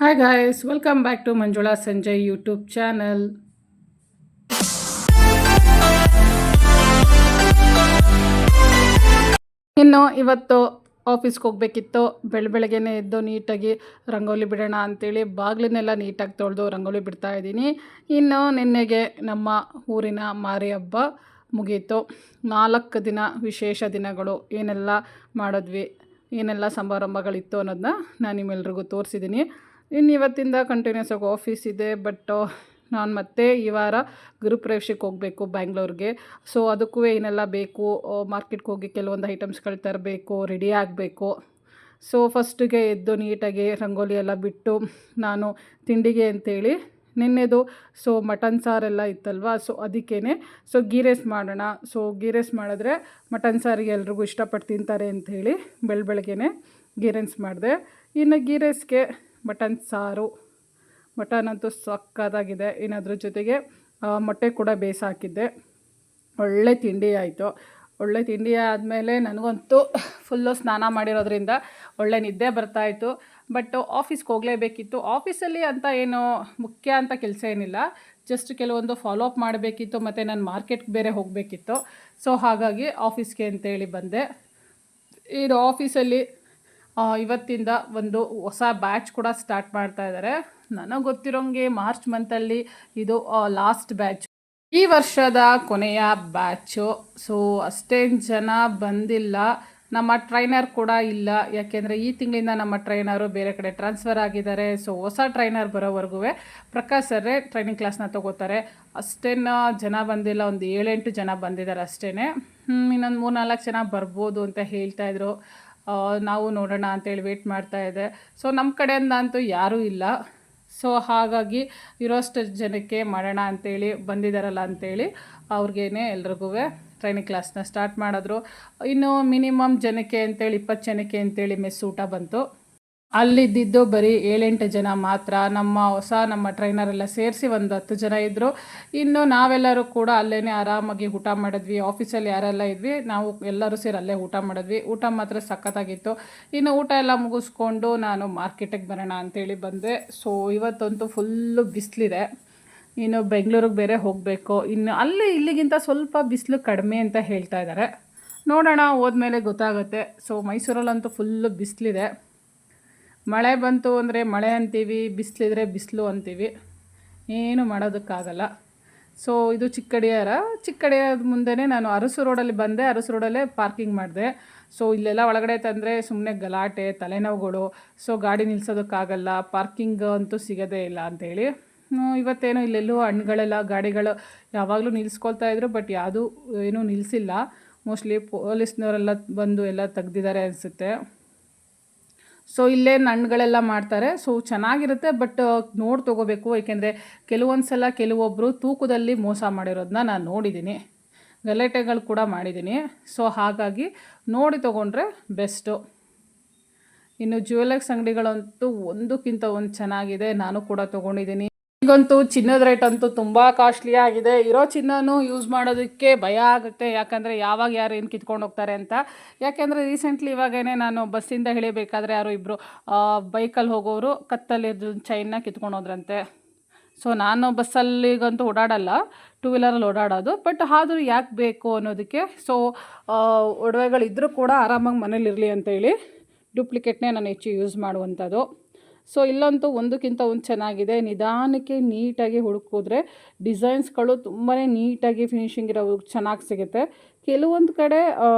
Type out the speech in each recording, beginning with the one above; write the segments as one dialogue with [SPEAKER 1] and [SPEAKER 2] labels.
[SPEAKER 1] Hi guys, welcome back to Manjula Sanjay YouTube channel. ಇನ್ನು ಇವತ್ತು ಆಫೀಸ್ಗೆ ಹೋಗಬೇಕಿತ್ತು. ಬೆಳಗ್ಗೆನೇ ಎದ್ದು ನೀಟಾಗಿ ರಂಗೋಲಿ ಬಿಡೋಣ ಅಂಥೇಳಿ ಬಾಗಿಲನ್ನೆಲ್ಲ ನೀಟಾಗಿ ತೊಳೆದು ರಂಗೋಲಿ ಬಿಡ್ತಾ ಇದ್ದೀನಿ. ಇನ್ನು ನಿನ್ನೆಗೆ ನಮ್ಮ ಊರಿನ ಮಾರಿ ಹಬ್ಬ ಮುಗೀತು. 4 ದಿನ ವಿಶೇಷ ದಿನಗಳು ಏನೆಲ್ಲ ಮಾಡಿದ್ವಿ, ಏನೆಲ್ಲ ಸಮಾರಂಭಗಳಿತ್ತು ಅನ್ನೋದನ್ನ ನಾನು ನಿಮ್ಮೆಲ್ರಿಗೂ ತೋರಿಸಿದ್ದೀನಿ. ಇನ್ನು ಇವತ್ತಿಂದ ಕಂಟಿನ್ಯೂಸ್ ಆಗಿ ಆಫೀಸ್ ಇದೆ. ಬಟ್ ನಾನು ಮತ್ತೆ ಈ ವಾರ ಗೃಹಪ್ರವೇಶಕ್ಕೆ ಹೋಗಬೇಕು ಬ್ಯಾಂಗ್ಳೂರಿಗೆ. ಸೊ ಅದಕ್ಕೂ ಏನೆಲ್ಲ ಬೇಕು, ಮಾರ್ಕೆಟ್ಗೆ ಹೋಗಿ ಕೆಲವೊಂದು ಐಟಮ್ಸ್ಗಳು ತರಬೇಕು, ರೆಡಿ ಆಗಬೇಕು. ಸೊ ಫಸ್ಟಿಗೆ ಎದ್ದು ನೀಟಾಗಿ ರಂಗೋಲಿ ಎಲ್ಲ ಬಿಟ್ಟು ನಾನು ತಿಂಡಿಗೆ ಅಂತೇಳಿ ನಿನ್ನೆದು ಮಟನ್ ಸಾರೆಲ್ಲ ಇತ್ತಲ್ವ, ಸೊ ಅದಕ್ಕೇ ಗೀ ರೈಸ್ ಮಾಡೋಣ. ಗೀ ರೈಸ್ ಮಾಡಿದ್ರೆ ಮಟನ್ ಸಾರಿಗೆ ಎಲ್ರಿಗೂ ಇಷ್ಟಪಟ್ಟು ತಿಂತಾರೆ ಅಂಥೇಳಿ ಬೆಳಗ್ಗೆನೇ ಗೀ ರೈಸ್ ಮಾಡಿದೆ. ಇನ್ನು ಗೀ ರೈಸ್ಗೆ ಮಟನ್ ಸಾರು, ಮಟನ್ ಅಂತೂ ಸಕ್ಕತ್ತಾಗಿದೆ. ಇನ್ನು ಅದ್ರ ಜೊತೆಗೆ ಮೊಟ್ಟೆ ಕೂಡ ಬೇಯಿಸಾಕಿದ್ದೆ. ಒಳ್ಳೆ ತಿಂಡಿ ಆಯಿತು. ಒಳ್ಳೆ ತಿಂಡಿ ಆದಮೇಲೆ ನನಗಂತೂ ಫುಲ್ಲು ಸ್ನಾನ ಮಾಡಿರೋದ್ರಿಂದ ಒಳ್ಳೆ ನಿದ್ದೆ ಬರ್ತಾಯಿತ್ತು. ಬಟ್ ಆಫೀಸ್ಗೆ ಹೋಗಲೇಬೇಕಿತ್ತು. ಆಫೀಸಲ್ಲಿ ಅಂತ ಏನು ಮುಖ್ಯ ಅಂತ ಕೆಲಸ ಏನಿಲ್ಲ, ಜಸ್ಟ್ ಕೆಲವೊಂದು ಫಾಲೋ ಅಪ್ ಮಾಡಬೇಕಿತ್ತು ಮತ್ತು ನಾನು ಮಾರ್ಕೆಟ್ಗೆ ಬೇರೆ ಹೋಗಬೇಕಿತ್ತು. ಸೊ ಹಾಗಾಗಿ ಆಫೀಸ್ಗೆ ಅಂತೇಳಿ ಬಂದೆ. ಇದು ಆಫೀಸಲ್ಲಿ ಇವತ್ತಿಂದ ಒಂದು ಹೊಸ ಬ್ಯಾಚ್ ಕೂಡ ಸ್ಟಾರ್ಟ್ ಮಾಡ್ತಾ ಇದ್ದಾರೆ. ನನಗೆ ಗೊತ್ತಿರೋಂಗೆ ಮಾರ್ಚ್ ಮಂತಲ್ಲಿ ಇದು ಲಾಸ್ಟ್ ಬ್ಯಾಚ್, ಈ ವರ್ಷದ ಕೊನೆಯ ಬ್ಯಾಚು. ಸೊ ಅಷ್ಟೇನು ಜನ ಬಂದಿಲ್ಲ. ನಮ್ಮ ಟ್ರೈನರ್ ಕೂಡ ಇಲ್ಲ, ಯಾಕೆಂದರೆ ಈ ತಿಂಗಳಿಂದ ನಮ್ಮ ಟ್ರೈನರು ಬೇರೆ ಕಡೆ ಟ್ರಾನ್ಸ್ಫರ್ ಆಗಿದ್ದಾರೆ. ಸೊ ಹೊಸ ಟ್ರೈನರ್ ಬರೋವರೆಗೂ ಪ್ರಕಾಶ್ ಸರ್ರೇ ಟ್ರೈನಿಂಗ್ ಕ್ಲಾಸ್ನ ತೊಗೋತಾರೆ. ಅಷ್ಟೇನು ಜನ ಬಂದಿಲ್ಲ, ಒಂದು 7-8 ಜನ ಬಂದಿದ್ದಾರೆ ಅಷ್ಟೇ. ಇನ್ನೊಂದು 3-4 ಜನ ಬರ್ಬೋದು ಅಂತ ಹೇಳ್ತಾಯಿದ್ರು. ನಾವು ನೋಡೋಣ ಅಂತೇಳಿ ವೇಟ್ ಮಾಡ್ತಾಯಿದ್ದೆ. ಸೊ ನಮ್ಮ ಕಡೆಯಿಂದ ಅಂತೂ ಯಾರೂ ಇಲ್ಲ. ಸೊ ಹಾಗಾಗಿ ಇರೋಷ್ಟು ಜನಕ್ಕೆ ಮಾಡೋಣ ಅಂಥೇಳಿ ಬಂದಿದ್ದಾರಲ್ಲ ಅಂಥೇಳಿ ಅವ್ರಿಗೇನೆ ಎಲ್ರಿಗೂ ಟ್ರೈನಿಂಗ್ ಕ್ಲಾಸ್ನ ಸ್ಟಾರ್ಟ್ ಮಾಡಿದ್ರು. ಇನ್ನು ಮಿನಿಮಮ್ ಜನಕ್ಕೆ ಅಂತೇಳಿ 20 ಜನಕ್ಕೆ ಅಂತೇಳಿ ಮೆಸ್ ಊಟ ಬಂತು. ಅಲ್ಲಿದ್ದಿದ್ದು ಬರೀ 7-8 ಜನ ಮಾತ್ರ. ನಮ್ಮ ಟ್ರೈನರೆಲ್ಲ ಸೇರಿಸಿ ಒಂದು 10 ಜನ ಇದ್ದರು. ಇನ್ನು ನಾವೆಲ್ಲರೂ ಕೂಡ ಅಲ್ಲೇ ಆರಾಮಾಗಿ ಊಟ ಮಾಡಿದ್ವಿ. ಆಫೀಸಲ್ಲಿ ಯಾರೆಲ್ಲ ಇದ್ವಿ ನಾವು ಎಲ್ಲರೂ ಸೇರಿ ಅಲ್ಲೇ ಊಟ ಮಾಡಿದ್ವಿ. ಊಟ ಮಾತ್ರ ಸಖತ್ತಾಗಿತ್ತು. ಇನ್ನು ಊಟ ಎಲ್ಲ ಮುಗಿಸ್ಕೊಂಡು ನಾನು ಮಾರ್ಕೆಟಿಗೆ ಬರೋಣ ಅಂಥೇಳಿ ಬಂದೆ. ಸೊ ಇವತ್ತಂತೂ ಫುಲ್ಲು ಬಿಸಿಲಿದೆ. ಇನ್ನು ಬೆಂಗಳೂರಿಗೆ ಬೇರೆ ಹೋಗಬೇಕು. ಇನ್ನು ಇಲ್ಲಿಗಿಂತ ಸ್ವಲ್ಪ ಬಿಸಿಲು ಕಡಿಮೆ ಅಂತ ಹೇಳ್ತಾ ಇದ್ದಾರೆ. ನೋಡೋಣ, ಹೋದ್ಮೇಲೆ ಗೊತ್ತಾಗುತ್ತೆ. ಸೊ ಮೈಸೂರಲ್ಲಂತೂ ಫುಲ್ಲು ಬಿಸಿಲಿದೆ. ಮಳೆ ಬಂತು ಅಂದರೆ ಮಳೆ ಅಂತೀವಿ, ಬಿಸಿಲಿದ್ರೆ ಬಿಸಿಲು ಅಂತೀವಿ, ಏನು ಮಾಡೋದಕ್ಕಾಗಲ್ಲ. ಸೊ ಇದು ಚಿಕ್ಕಡಿಯಾರ ಮುಂದೆನೇ ನಾನು ಅರಸು ರೋಡಲ್ಲಿ ಬಂದೆ. ಅರಸು ರೋಡಲ್ಲೇ ಪಾರ್ಕಿಂಗ್ ಮಾಡಿದೆ. ಸೊ ಇಲ್ಲೆಲ್ಲ ಒಳಗಡೆ ತಂದರೆ ಸುಮ್ಮನೆ ಗಲಾಟೆ, ತಲೆನೋವುಗಳು. ಸೊ ಗಾಡಿ ನಿಲ್ಸೋದಕ್ಕಾಗಲ್ಲ, ಪಾರ್ಕಿಂಗ್ ಅಂತೂ ಸಿಗೋದೇ ಇಲ್ಲ ಅಂಥೇಳಿ ಇವತ್ತೇನೋ ಇಲ್ಲೆಲ್ಲೂ ಹಣ್ಣುಗಳೆಲ್ಲ ಗಾಡಿಗಳು ಯಾವಾಗಲೂ ನಿಲ್ಲಿಸ್ಕೊಳ್ತಾ ಇದ್ರು. ಬಟ್ ಯಾವುದೂ ಏನೂ ನಿಲ್ಲಿಸಿಲ್ಲ. ಮೋಸ್ಟ್ಲಿ ಪೊಲೀಸ್ನವರೆಲ್ಲ ಬಂದು ಎಲ್ಲ ತೆಗ್ದಿದ್ದಾರೆ ಅನಿಸುತ್ತೆ. ಸೊ ಇಲ್ಲೇ ಹಣ್ಣುಗಳೆಲ್ಲ ಮಾಡ್ತಾರೆ. ಸೊ ಚೆನ್ನಾಗಿರುತ್ತೆ. ಬಟ್ ನೋಡಿ ತೊಗೋಬೇಕು, ಏಕೆಂದರೆ ಕೆಲವೊಂದು ಸಲ ಕೆಲವೊಬ್ಬರು ತೂಕದಲ್ಲಿ ಮೋಸ ಮಾಡಿರೋದನ್ನ ನಾನು ನೋಡಿದ್ದೀನಿ, ಗಲಾಟೆಗಳು ಕೂಡ ಮಾಡಿದ್ದೀನಿ. ಸೊ ಹಾಗಾಗಿ ನೋಡಿ ತೊಗೊಂಡ್ರೆ ಬೆಸ್ಟು. ಇನ್ನು ಜ್ಯುವೆಲರ್ಸ್ ಅಂಗಡಿಗಳಂತೂ ಒಂದಕ್ಕಿಂತ ಒಂದು ಚೆನ್ನಾಗಿದೆ. ನಾನು ಕೂಡ ತೊಗೊಂಡಿದ್ದೀನಿ. ಈಗಂತೂ ಚಿನ್ನದ ರೇಟ್ ಅಂತೂ ತುಂಬ ಕಾಸ್ಟ್ಲಿ ಆಗಿದೆ. ಇರೋ ಚಿನ್ನನೂ ಯೂಸ್ ಮಾಡೋದಕ್ಕೆ ಭಯ ಆಗುತ್ತೆ, ಯಾಕಂದರೆ ಯಾವಾಗ ಯಾರು ಏನು ಕಿತ್ಕೊಂಡು ಹೋಗ್ತಾರೆ ಅಂತ. ಯಾಕೆಂದರೆ ರೀಸೆಂಟ್ಲಿ ಇವಾಗೇ ನಾನು ಬಸ್ಸಿಂದ ಇಳಿಬೇಕಾದ್ರೆ ಯಾರೋ ಇಬ್ಬರು ಬೈಕಲ್ಲಿ ಹೋಗೋರು ಕತ್ತಲ್ಲಿ ಚೈನ್ನ ಕಿತ್ಕೊಂಡು ಹೋದ್ರಂತೆ. ಸೊ ನಾನು ಬಸ್ಸಲ್ಲಿಗಂತೂ ಓಡಾಡಲ್ಲ, 2 ವೀಲರಲ್ಲಿ ಓಡಾಡೋದು. ಬಟ್ ಆದರೂ ಯಾಕೆ ಬೇಕು ಅನ್ನೋದಕ್ಕೆ. ಸೊ ಒಡವೆಗಳಿದ್ದರೂ ಕೂಡ ಆರಾಮಾಗಿ ಮನೇಲಿರಲಿ ಅಂತೇಳಿ ಡೂಪ್ಲಿಕೇಟ್ನೇ ನಾನು ಹೆಚ್ಚು ಯೂಸ್ ಮಾಡುವಂಥದ್ದು. ಸೊ ಇಲ್ಲಂತೂ ಒಂದಕ್ಕಿಂತ ಒಂದು ಚೆನ್ನಾಗಿದೆ. ನಿಧಾನಕ್ಕೆ ನೀಟಾಗಿ ಹುಡುಕಿದ್ರೆ ಡಿಸೈನ್ಸ್ಗಳು ತುಂಬಾ ನೀಟಾಗಿ ಫಿನಿಷಿಂಗ್ ಇರೋ ಚೆನ್ನಾಗಿ ಸಿಗುತ್ತೆ. ಕೆಲವೊಂದು ಕಡೆ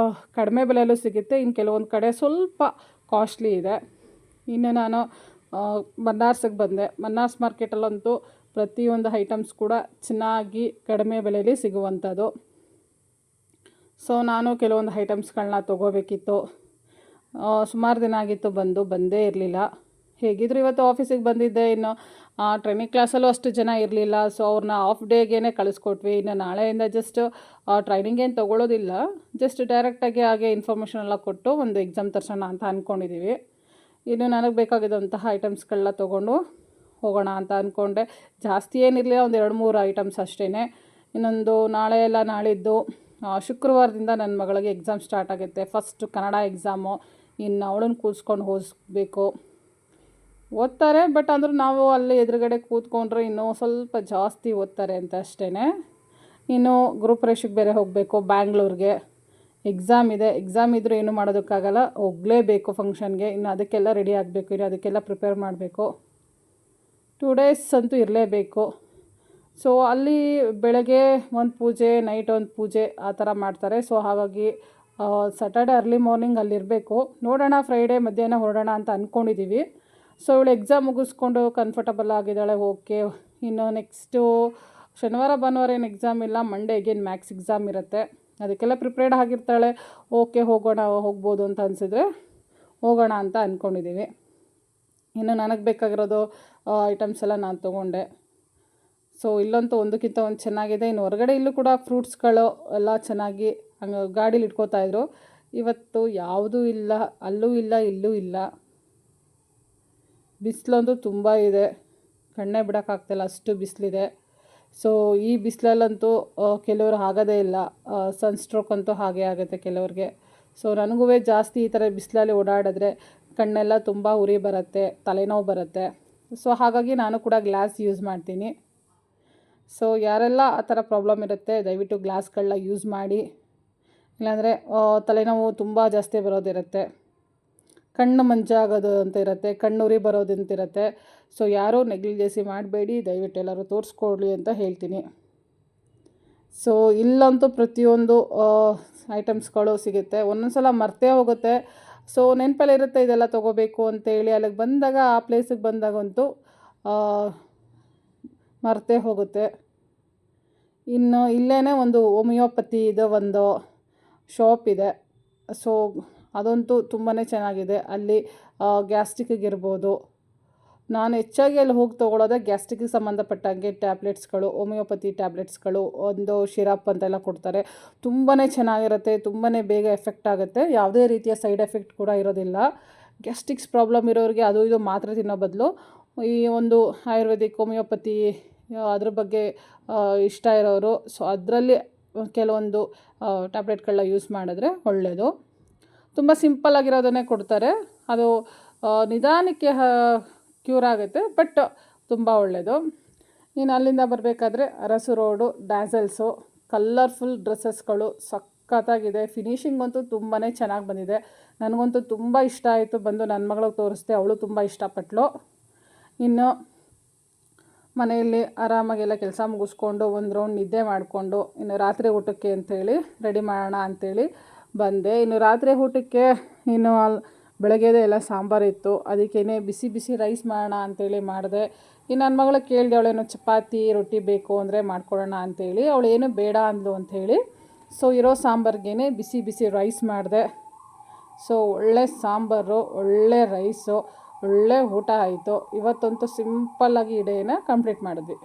[SPEAKER 1] ಕಡಿಮೆ ಬೆಲೆಯಲ್ಲೂ ಸಿಗುತ್ತೆ, ಇನ್ನು ಕೆಲವೊಂದು ಕಡೆ ಸ್ವಲ್ಪ ಕಾಸ್ಟ್ಲಿ ಇದೆ. ಇನ್ನು ನಾನು ಬನ್ನಾರ್ಸಿಗೆ ಬಂದೆ. ಬನ್ನಾರ್ಸ್ ಮಾರ್ಕೆಟಲ್ಲಂತೂ ಪ್ರತಿಯೊಂದು ಐಟಮ್ಸ್ ಕೂಡ ಚೆನ್ನಾಗಿ ಕಡಿಮೆ ಬೆಲೆಯಲ್ಲಿ ಸಿಗುವಂಥದ್ದು. ಸೊ ನಾನು ಕೆಲವೊಂದು ಐಟಮ್ಸ್ಗಳನ್ನ ತೊಗೋಬೇಕಿತ್ತು. ಸುಮಾರು ದಿನ ಆಗಿತ್ತು ಬಂದೇ ಇರಲಿಲ್ಲ. ಹೇಗಿದ್ರು ಇವತ್ತು ಆಫೀಸಿಗೆ ಬಂದಿದ್ದೆ. ಇನ್ನು ಟ್ರೈನಿಂಗ್ ಕ್ಲಾಸಲ್ಲೂ ಅಷ್ಟು ಜನ ಇರಲಿಲ್ಲ. ಸೊ ಅವ್ರನ್ನ ಆಫ್ ಡೇಗೇ ಕಳಿಸ್ಕೊಟ್ವಿ. ಇನ್ನು ನಾಳೆಯಿಂದ ಜಸ್ಟ್ ಟ್ರೈನಿಂಗ್ ಏನು ತೊಗೊಳ್ಳೋದಿಲ್ಲ, ಜಸ್ಟ್ ಡೈರೆಕ್ಟಾಗಿ ಹಾಗೆ ಇನ್ಫಾರ್ಮೇಷನ್ ಎಲ್ಲ ಕೊಟ್ಟು ಒಂದು ಎಕ್ಸಾಮ್ ತರ್ಸೋಣ ಅಂತ ಅಂದ್ಕೊಂಡಿದ್ದೀವಿ. ಇನ್ನು ನನಗೆ ಬೇಕಾಗಿದ್ದಂತಹ ಐಟಮ್ಸ್ಗಳನ್ನ ತೊಗೊಂಡು ಹೋಗೋಣ ಅಂತ ಅಂದ್ಕೊಂಡೆ. ಜಾಸ್ತಿ ಏನಿರಲಿಲ್ಲ, ಒಂದು 2-3 ಐಟಮ್ಸ್ ಅಷ್ಟೇ. ಇನ್ನೊಂದು ನಾಳೆ ಎಲ್ಲ ನಾಳಿದ್ದು ಶುಕ್ರವಾರದಿಂದ ನನ್ನ ಮಗಳಿಗೆ ಎಕ್ಸಾಮ್ ಸ್ಟಾರ್ಟ್ ಆಗುತ್ತೆ. First Kannada exam. ಇನ್ನು ಅವಳನ್ನು ಕೂರಿಸ್ಕೊಂಡು ಓದಿಸ್ಬೇಕು. ಓದ್ತಾರೆ, ಬಟ್ ಅಂದರೂ ನಾವು ಅಲ್ಲಿ ಎದುರುಗಡೆ ಕೂತ್ಕೊಂಡ್ರೆ ಇನ್ನೂ ಸ್ವಲ್ಪ ಜಾಸ್ತಿ ಓದ್ತಾರೆ ಅಂತ ಅಷ್ಟೇ. ಇನ್ನು ಗ್ರೂಪ್ ರೇಷಿಗೆ ಬೇರೆ ಹೋಗಬೇಕು ಬ್ಯಾಂಗ್ಳೂರಿಗೆ. ಎಕ್ಸಾಮ್ ಇದೆ, ಎಕ್ಸಾಮ್ ಇದ್ದರೂ ಏನೂ ಮಾಡೋದಕ್ಕಾಗಲ್ಲ, ಹೋಗಲೇಬೇಕು ಫಂಕ್ಷನ್ಗೆ. ಇನ್ನು ಅದಕ್ಕೆಲ್ಲ ರೆಡಿ ಆಗಬೇಕು, ಇನ್ನು ಅದಕ್ಕೆಲ್ಲ ಪ್ರಿಪೇರ್ ಮಾಡಬೇಕು. 2 ಡೇಸ್ ಅಂತೂ ಇರಲೇಬೇಕು. ಸೊ ಅಲ್ಲಿ ಬೆಳಗ್ಗೆ ಒಂದು ಪೂಜೆ, ನೈಟ್ ಒಂದು ಪೂಜೆ ಆ ಥರ ಮಾಡ್ತಾರೆ. ಸೊ ಹಾಗಾಗಿ ಸ್ಯಾಟರ್ಡೆ ಅರ್ಲಿ ಮಾರ್ನಿಂಗ್ ಅಲ್ಲಿರಬೇಕು. ನೋಡೋಣ, ಫ್ರೈಡೇ ಮಧ್ಯಾಹ್ನ ಹೊರಡೋಣ ಅಂತ ಅಂದ್ಕೊಂಡಿದ್ದೀವಿ. ಸೊ ಇವಳು ಎಕ್ಸಾಮ್ ಮುಗಿಸ್ಕೊಂಡು ಕಂಫರ್ಟಬಲ್ ಆಗಿದ್ದಾಳೆ, ಓಕೆ. ಇನ್ನು ನೆಕ್ಸ್ಟು ಶನಿವಾರ ಭಾನುವಾರ ಏನು ಎಕ್ಸಾಮ್ ಇಲ್ಲ, ಮಂಡೇ ಅಗೇನ್ ಮ್ಯಾಥ್ಸ್ ಎಕ್ಸಾಮ್ ಇರುತ್ತೆ. ಅದಕ್ಕೆಲ್ಲ ಪ್ರಿಪೇರ್ಡ್ ಆಗಿರ್ತಾಳೆ. ಓಕೆ, ಹೋಗ್ಬೋದು ಅಂತ ಅನಿಸಿದ್ರೆ ಹೋಗೋಣ ಅಂತ ಅಂದ್ಕೊಂಡಿದ್ದೀವಿ. ಇನ್ನು ನನಗೆ ಬೇಕಾಗಿರೋದು ಐಟಮ್ಸ್ ಎಲ್ಲ ನಾನು ತೊಗೊಂಡೆ. ಸೊ ಇಲ್ಲಂತೂ ಒಂದಕ್ಕಿಂತ ಒಂದು ಚೆನ್ನಾಗಿದೆ. ಇನ್ನು ಹೊರಗಡೆ ಇಲ್ಲೂ ಕೂಡ ಫ್ರೂಟ್ಸ್ಗಳು ಎಲ್ಲ ಚೆನ್ನಾಗಿ ಹಂಗೆ ಗಾಡೀಲಿ ಇಟ್ಕೋತಾಯಿದ್ರು. ಇವತ್ತು ಯಾವುದೂ ಇಲ್ಲ, ಅಲ್ಲೂ ಇಲ್ಲ, ಇಲ್ಲೂ ಇಲ್ಲ. ಬಿಸಿಲಂತೂ ತುಂಬ ಇದೆ, ಕಣ್ಣೇ ಬಿಡೋಕ್ಕಾಗ್ತಿಲ್ಲ, ಅಷ್ಟು ಬಿಸಿಲಿದೆ. ಸೊ ಈ ಬಿಸಿಲಲ್ಲಂತೂ ಕೆಲವರು ಆಗೋದೇ ಇಲ್ಲ, ಸನ್ಸ್ಟ್ರೋಕ್ ಅಂತೂ ಹಾಗೇ ಆಗುತ್ತೆ ಕೆಲವ್ರಿಗೆ. ಸೊ ನನಗೂ ಜಾಸ್ತಿ ಈ ಥರ ಬಿಸಿಲಲ್ಲಿ ಓಡಾಡಿದ್ರೆ ಕಣ್ಣೆಲ್ಲ ತುಂಬ ಉರಿ ಬರುತ್ತೆ, ತಲೆನೋವು ಬರುತ್ತೆ. ಸೊ ಹಾಗಾಗಿ ನಾನು ಕೂಡ ಗ್ಲಾಸ್ ಯೂಸ್ ಮಾಡ್ತೀನಿ. ಸೊ ಯಾರೆಲ್ಲ ಆ ಥರ ಪ್ರಾಬ್ಲಮ್ ಇರುತ್ತೆ ದಯವಿಟ್ಟು ಗ್ಲಾಸ್ಗಳನ್ನ ಯೂಸ್ ಮಾಡಿ. ಇಲ್ಲಾಂದರೆ ತಲೆನೋವು ತುಂಬ ಜಾಸ್ತಿ ಬರೋದಿರುತ್ತೆ, ಕಣ್ಣು ಮಂಜಾಗೋದು ಅಂತ ಇರುತ್ತೆ, ಕಣ್ಣುರಿ ಬರೋದಂತಿರುತ್ತೆ. ಸೊ ಯಾರೂ ನೆಗ್ಲಿಜೆನ್ಸಿ ಮಾಡಬೇಡಿ, ದಯವಿಟ್ಟು ಎಲ್ಲರೂ ತೋರಿಸ್ಕೊಡ್ಲಿ ಅಂತ ಹೇಳ್ತೀನಿ. ಸೊ ಇಲ್ಲಂತೂ ಪ್ರತಿಯೊಂದು ಐಟಮ್ಸ್ಗಳು ಸಿಗುತ್ತೆ. ಒಂದೊಂದು ಸಲ ಮರ್ತೇ ಹೋಗುತ್ತೆ. ಸೊ ನೆನಪಲ್ಲಿರುತ್ತೆ ಇದೆಲ್ಲ ತೊಗೋಬೇಕು ಅಂತೇಳಿ, ಅಲ್ಲಿಗೆ ಬಂದಾಗ ಆ ಪ್ಲೇಸಿಗೆ ಬಂದಾಗಂತೂ ಮರ್ತೇ ಹೋಗುತ್ತೆ. ಇನ್ನು ಇಲ್ಲೇ ಒಂದು ಹೋಮಿಯೋಪತಿದು ಒಂದು ಶಾಪ್ ಇದೆ. ಸೊ ಅದಂತೂ ತುಂಬಾ ಚೆನ್ನಾಗಿದೆ. ಅಲ್ಲಿ ಗ್ಯಾಸ್ಟ್ರಿಕ್ಕಿಗಿರ್ಬೋದು, ನಾನು ಹೆಚ್ಚಾಗಿ ಅಲ್ಲಿ ಹೋಗಿ ತೊಗೊಳೋದೆ ಗ್ಯಾಸ್ಟ್ರಿಕ್ಕಿಗೆ ಸಂಬಂಧಪಟ್ಟಂಗೆ ಟ್ಯಾಬ್ಲೆಟ್ಸ್ಗಳು, ಹೋಮಿಯೋಪತಿ ಟ್ಯಾಬ್ಲೆಟ್ಸ್ಗಳು, ಒಂದು ಶಿರಪ್ ಅಂತೆಲ್ಲ ಕೊಡ್ತಾರೆ. ತುಂಬಾ ಚೆನ್ನಾಗಿರುತ್ತೆ, ತುಂಬಾ ಬೇಗ ಎಫೆಕ್ಟ್ ಆಗುತ್ತೆ, ಯಾವುದೇ ರೀತಿಯ ಸೈಡ್ ಎಫೆಕ್ಟ್ ಕೂಡ ಇರೋದಿಲ್ಲ. ಗ್ಯಾಸ್ಟ್ರಿಕ್ಸ್ ಪ್ರಾಬ್ಲಮ್ ಇರೋರಿಗೆ ಅದು ಇದು ಮಾತ್ರೆ ತಿನ್ನೋ ಬದಲು ಈ ಒಂದು ಆಯುರ್ವೇದಿಕ್, ಹೋಮಿಯೋಪತಿ ಅದ್ರ ಬಗ್ಗೆ ಇಷ್ಟ ಇರೋರು ಸೊ ಅದರಲ್ಲಿ ಕೆಲವೊಂದು ಟ್ಯಾಬ್ಲೆಟ್ಗಳನ್ನ ಯೂಸ್ ಮಾಡಿದ್ರೆ ಒಳ್ಳೆಯದು. ತುಂಬ ಸಿಂಪಲ್ಲಾಗಿರೋದನ್ನೇ ಕೊಡ್ತಾರೆ, ಅದು ನಿಧಾನಕ್ಕೆ ಕ್ಯೂರ್ ಆಗುತ್ತೆ, ಬಟ್ ತುಂಬ ಒಳ್ಳೆಯದು. ಇನ್ನು ಅಲ್ಲಿಂದ ಬರಬೇಕಾದ್ರೆ ಅರಸು ರೋಡು, ಡ್ಯಾಸಲ್ಸು, ಕಲರ್ಫುಲ್ ಡ್ರೆಸ್ಸಸ್ಗಳು ಸಖತ್ತಾಗಿದೆ. ಫಿನಿಷಿಂಗ್ ಅಂತೂ ತುಂಬಾ ಚೆನ್ನಾಗಿ ಬಂದಿದೆ. ನನಗಂತೂ ತುಂಬ ಇಷ್ಟ ಆಯಿತು. ಬಂದು ನನ್ನ ಮಗಳಿಗೆ ತೋರಿಸ್ದೆ, ಅವಳು ತುಂಬ ಇಷ್ಟಪಟ್ಟಳು. ಇನ್ನು ಮನೆಯಲ್ಲಿ ಆರಾಮಾಗೆಲ್ಲ ಕೆಲಸ ಮುಗಿಸ್ಕೊಂಡು ಒಂದು ರೌಂಡ್ ನಿದ್ದೆ ಮಾಡಿಕೊಂಡು ಇನ್ನು ರಾತ್ರಿ ಊಟಕ್ಕೆ ಅಂಥೇಳಿ ರೆಡಿ ಮಾಡೋಣ ಅಂಥೇಳಿ ಬಂದೆ. ಇನ್ನು ರಾತ್ರಿ ಊಟಕ್ಕೆ ಇನ್ನು ಬೆಳಗ್ಗೆದೇ ಎಲ್ಲ ಸಾಂಬಾರಿತ್ತು, ಅದಕ್ಕೇನೆ ಬಿಸಿ ಬಿಸಿ ರೈಸ್ ಮಾಡೋಣ ಅಂಥೇಳಿ ಮಾಡಿದೆ. ಇನ್ನು ನನ್ನ ಮಗಳು ಕೇಳಿದೆ, ಅವಳೇನೋ ಚಪಾತಿ ರೊಟ್ಟಿ ಬೇಕು ಅಂದರೆ ಮಾಡ್ಕೊಡೋಣ ಅಂಥೇಳಿ. ಅವಳೇನು ಬೇಡ ಅಂದ್ಲು ಅಂಥೇಳಿ. ಸೊ ಇರೋ ಸಾಂಬಾರ್ಗೇ ಬಿಸಿ ಬಿಸಿ ರೈಸ್ ಮಾಡಿದೆ. ಸೊ ಒಳ್ಳೆ ಸಾಂಬಾರು, ಒಳ್ಳೆ ರೈಸು, ಒಳ್ಳೆ ಊಟ ಆಯಿತು. ಇವತ್ತಂತೂ ಸಿಂಪಲ್ಲಾಗಿ ಡೇನ ಕಂಪ್ಲೀಟ್ ಮಾಡಿದ್ವಿ.